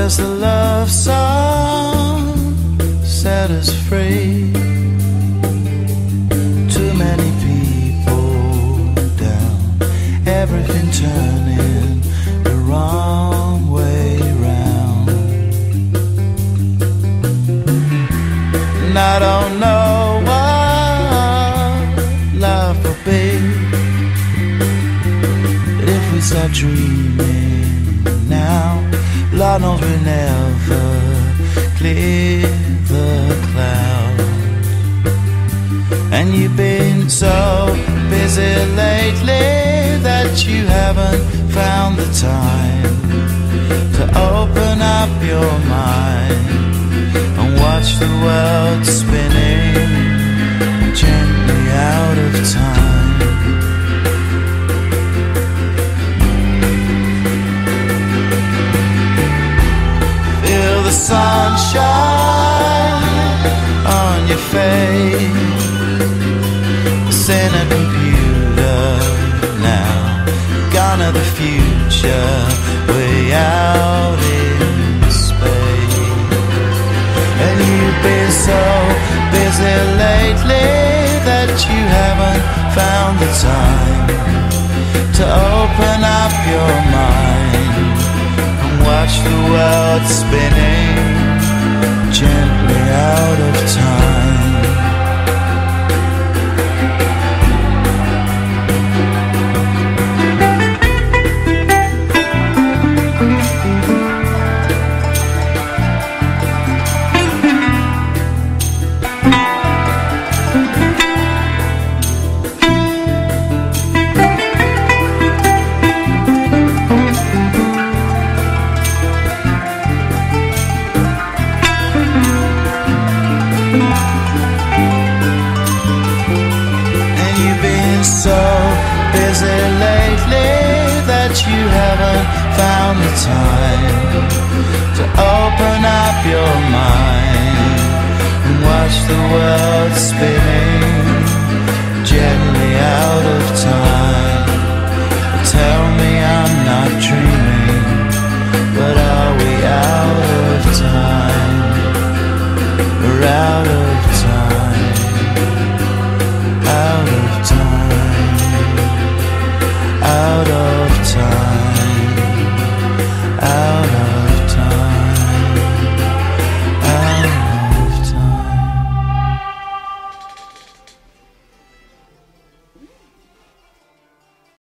There's a love song set us free. Too many people down, everything turning the wrong way round. And I don't know what love will be, but if we start dreaming now, Lord knows we'll never clear the clouds. And you've been so busy lately that you haven't found the time to open up your mind and watch the world spinning gently out of time. Feel the sunshine on your face. It's in a computer now, gone to the future, way out in space. And you've been so busy lately that you haven't found the time to open up your mind and watch the world spinning gently out of time. You haven't found the time to open up your mind and watch the world spinning